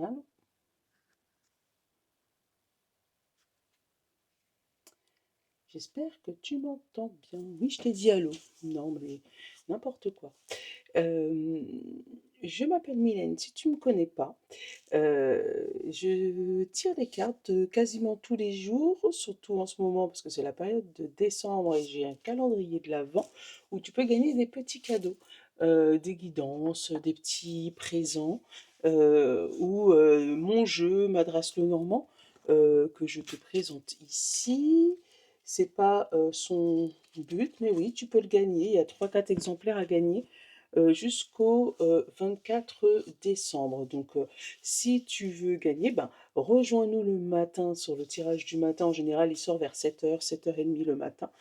Allô? J'espère que tu m'entends bien. Oui, je t'ai dit allô. Non, mais n'importe quoi. Euh, je m'appelle Mylène, si tu ne me connais pas. Je tire des cartes quasiment tous les jours, surtout en ce moment parce que c'est la période de décembre et j'ai un calendrier de l'Avent où tu peux gagner des petits cadeaux, des guidances, des petits présents, ou mon jeu Madras le Normand, que je te présente ici. C'est pas son but, mais oui, tu peux le gagner. Il y a trois quatre exemplaires à gagner jusqu'au 24 décembre. Donc, si tu veux gagner, ben, rejoins-nous le matin sur le tirage du matin. En général, il sort vers 7h, 7h30 le matin.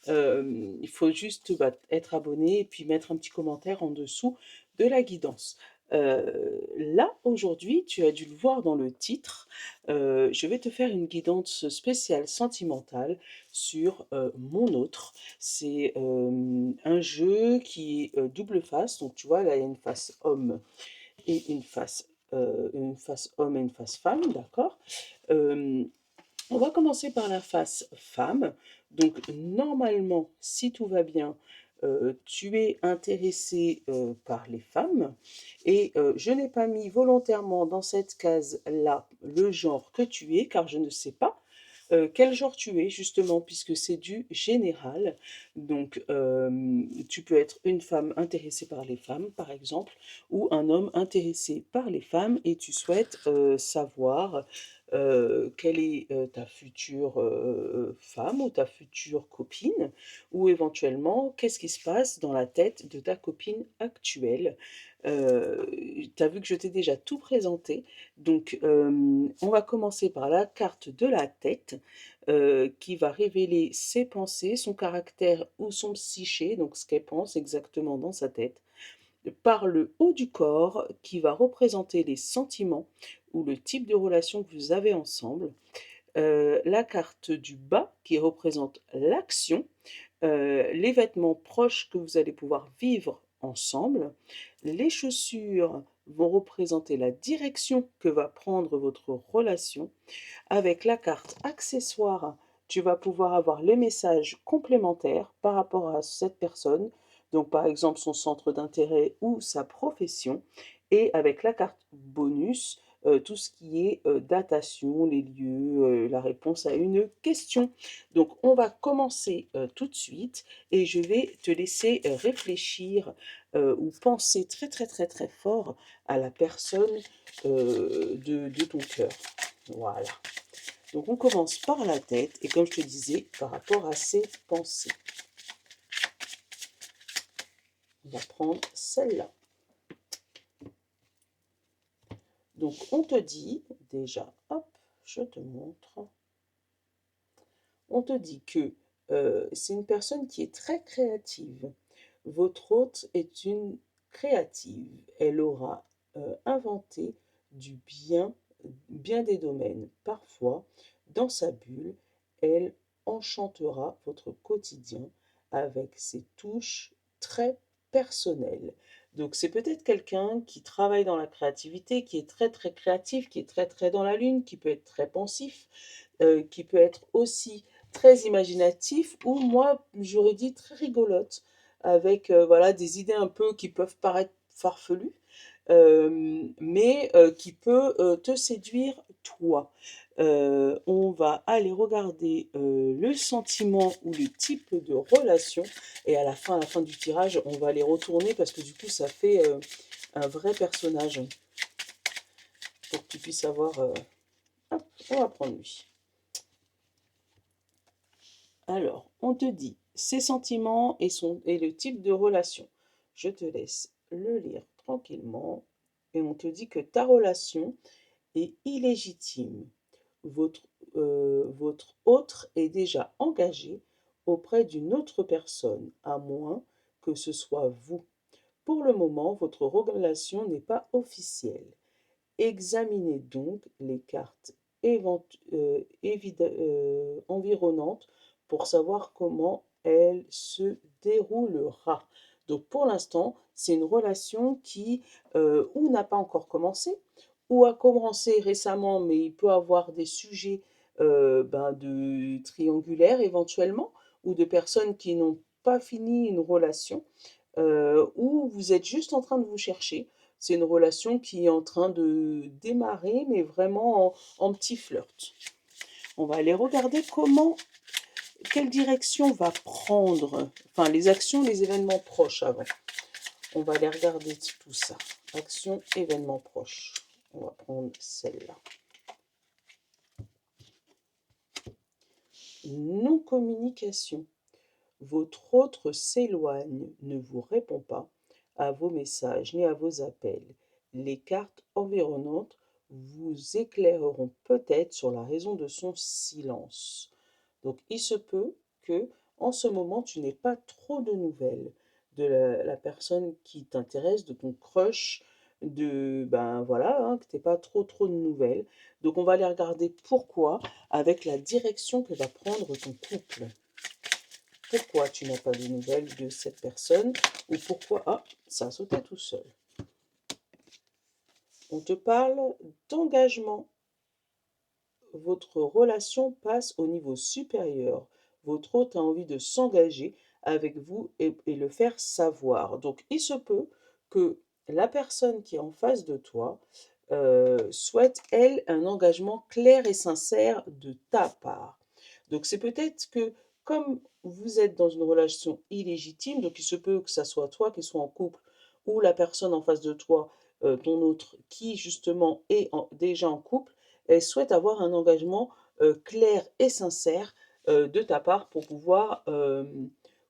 Il faut juste être abonné et puis mettre un petit commentaire en dessous de la guidance. Là, aujourd'hui, tu as dû le voir dans le titre, je vais te faire une guidance spéciale sentimentale sur Mon Autre. C'est un jeu qui est double face, donc tu vois, là, il y a une face homme et une face homme et une face femme, d'accord. Euh, on va commencer par la face femme. Donc normalement, si tout va bien, tu es intéressé par les femmes. Et je n'ai pas mis volontairement dans cette case-là le genre que tu es, car je ne sais pas quel genre tu es, justement, puisque c'est du général. Donc, tu peux être une femme intéressée par les femmes, par exemple, ou un homme intéressé par les femmes, et tu souhaites savoir quelle est ta future femme ou ta future copine, ou éventuellement, qu'est-ce qui se passe dans la tête de ta copine actuelle. Euh, tu as vu que je t'ai déjà tout présenté, donc on va commencer par la carte de la tête qui va révéler ses pensées, son caractère ou son psyché, donc ce qu'elle pense exactement dans sa tête, par le haut du corps qui va représenter les sentiments ou le type de relation que vous avez ensemble, la carte du bas qui représente l'action, les vêtements proches que vous allez pouvoir vivre ensemble, les chaussures vont représenter la direction que va prendre votre relation. Avec la carte accessoire, tu vas pouvoir avoir les messages complémentaires par rapport à cette personne, donc par exemple son centre d'intérêt ou sa profession. Et avec la carte bonus, tout ce qui est datation, les lieux, la réponse à une question. Donc on va commencer tout de suite et je vais te laisser réfléchir ou penser très très très très fort à la personne de ton cœur. Voilà. Donc on commence par la tête et comme je te disais, par rapport à ses pensées. On va prendre celle-là. Donc on te dit déjà, hop, je te montre. On te dit que c'est une personne qui est très créative. Votre hôte est une créative. Elle aura inventé du bien des domaines. Parfois, dans sa bulle, elle enchantera votre quotidien avec ses touches très personnelles. Donc c'est peut-être quelqu'un qui travaille dans la créativité, qui est très très créatif, qui est très très dans la lune, qui peut être très pensif, qui peut être aussi très imaginatif, ou moi j'aurais dit très rigolote, avec voilà, des idées un peu qui peuvent paraître farfelues, mais qui peut te séduire toi. On va aller regarder le sentiment ou le type de relation, et à la fin du tirage, on va les retourner parce que du coup ça fait un vrai personnage pour que tu puisses avoir. Hop, on va prendre lui. Alors, on te dit ses sentiments et le type de relation. Je te laisse le lire tranquillement. Et on te dit que ta relation est illégitime. Votre, votre autre est déjà engagé auprès d'une autre personne, à moins que ce soit vous. Pour le moment, votre relation n'est pas officielle. Examinez donc les cartes environnantes pour savoir comment elle se déroulera. Donc pour l'instant, c'est une relation qui ou n'a pas encore commencé, ou a commencé récemment, mais il peut avoir des sujets de triangulaires éventuellement, ou de personnes qui n'ont pas fini une relation, ou vous êtes juste en train de vous chercher. C'est une relation qui est en train de démarrer, mais vraiment en petit flirt. On va aller regarder quelle direction va prendre, enfin les actions, les événements proches avant. On va aller regarder tout ça. Action, événements proches. On va prendre celle-là. Non-communication. Votre autre s'éloigne, ne vous répond pas à vos messages ni à vos appels. Les cartes environnantes vous éclaireront peut-être sur la raison de son silence. Donc il se peut que en ce moment tu n'aies pas trop de nouvelles de la personne qui t'intéresse, de ton crush, que tu n'aies pas trop de nouvelles. Donc on va aller regarder pourquoi avec la direction que va prendre ton couple. Pourquoi tu n'as pas de nouvelles de cette personne ou pourquoi... Ah, ça a sauté tout seul. On te parle d'engagement. Votre relation passe au niveau supérieur. Votre hôte a envie de s'engager avec vous et le faire savoir. Donc, il se peut que la personne qui est en face de toi souhaite, elle, un engagement clair et sincère de ta part. Donc, c'est peut-être que comme vous êtes dans une relation illégitime, donc il se peut que ça soit toi qui sois en couple ou la personne en face de toi, ton autre, qui justement est déjà en couple, elle souhaite avoir un engagement clair et sincère de ta part pour pouvoir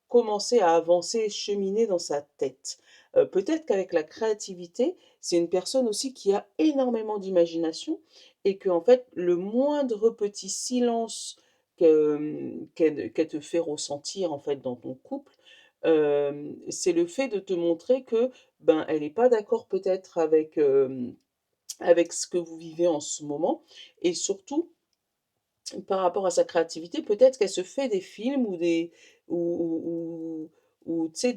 commencer à avancer, cheminer dans sa tête. Peut-être qu'avec la créativité, c'est une personne aussi qui a énormément d'imagination et que en fait, le moindre petit silence qu'elle te fait ressentir en fait dans ton couple, c'est le fait de te montrer que elle n'est pas d'accord peut-être avec ce que vous vivez en ce moment et surtout par rapport à sa créativité, peut-être qu'elle se fait des films ou tu sais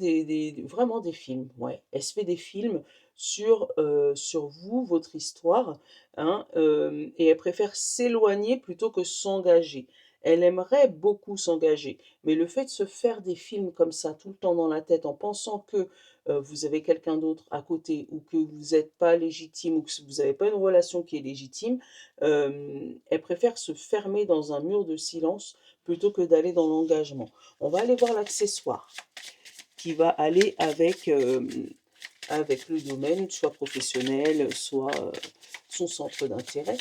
vraiment des films, ouais. Elle se fait des films sur vous, votre histoire, hein, et elle préfère s'éloigner plutôt que s'engager. Elle aimerait beaucoup s'engager, mais le fait de se faire des films comme ça tout le temps dans la tête en pensant que vous avez quelqu'un d'autre à côté ou que vous n'êtes pas légitime ou que vous n'avez pas une relation qui est légitime, elle préfère se fermer dans un mur de silence plutôt que d'aller dans l'engagement. On va aller voir l'accessoire qui va aller avec le domaine, soit professionnel, soit son centre d'intérêt.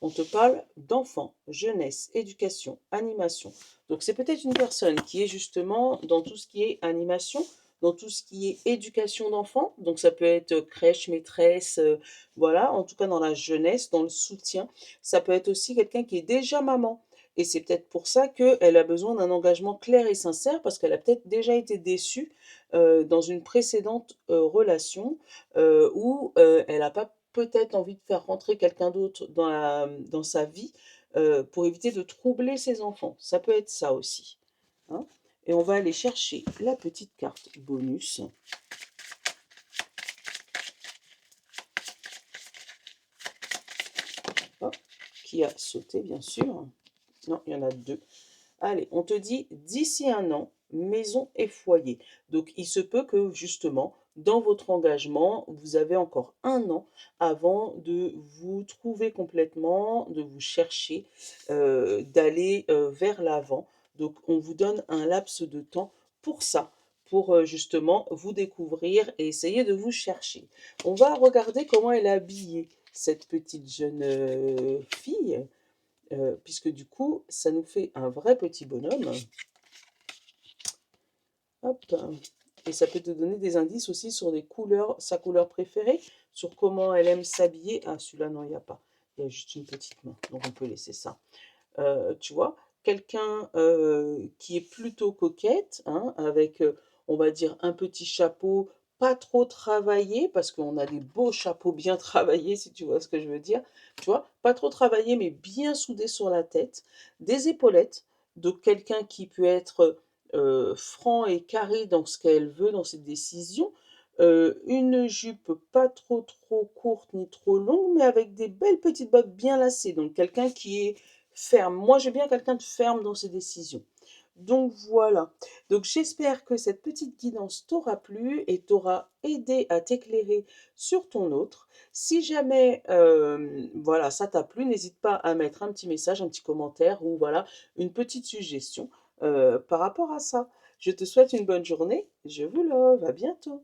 On te parle d'enfants, jeunesse, éducation, animation. Donc c'est peut-être une personne qui est justement dans tout ce qui est animation, dans tout ce qui est éducation d'enfants. Donc ça peut être crèche, maîtresse, voilà, en tout cas dans la jeunesse, dans le soutien. Ça peut être aussi quelqu'un qui est déjà maman. Et c'est peut-être pour ça qu'elle a besoin d'un engagement clair et sincère, parce qu'elle a peut-être déjà été déçue dans une précédente relation où elle n'a pas peut-être envie de faire rentrer quelqu'un d'autre dans sa vie pour éviter de troubler ses enfants. Ça peut être ça aussi, hein. Et on va aller chercher la petite carte bonus. Hop, qui a sauté, bien sûr. Non, il y en a deux. Allez, on te dit d'ici un an, maison et foyer. Donc, il se peut que justement, dans votre engagement, vous avez encore un an avant de vous trouver complètement, de vous chercher, d'aller vers l'avant. Donc, on vous donne un laps de temps pour ça, pour justement vous découvrir et essayer de vous chercher. On va regarder comment elle est habillée, cette petite jeune fille. Puisque du coup, ça nous fait un vrai petit bonhomme. Hop. Et ça peut te donner des indices aussi sur des couleurs, sa couleur préférée, sur comment elle aime s'habiller. Ah, celui-là, non, il n'y a pas. Il y a juste une petite main, donc on peut laisser ça. Tu vois, quelqu'un qui est plutôt coquette, hein, avec, on va dire, un petit chapeau pas trop travaillé, parce qu'on a des beaux chapeaux bien travaillés, si tu vois ce que je veux dire. Tu vois, pas trop travaillé, mais bien soudé sur la tête. Des épaulettes, donc quelqu'un qui peut être franc et carré dans ce qu'elle veut, dans ses décisions. Une jupe pas trop trop courte ni trop longue, mais avec des belles petites bottes bien lacées. Donc quelqu'un qui est ferme. Moi, j'aime bien quelqu'un de ferme dans ses décisions. Donc voilà. Donc j'espère que cette petite guidance t'aura plu et t'aura aidé à t'éclairer sur ton autre. Si jamais voilà, ça t'a plu, n'hésite pas à mettre un petit message, un petit commentaire ou voilà, une petite suggestion par rapport à ça. Je te souhaite une bonne journée. Je vous love. À bientôt.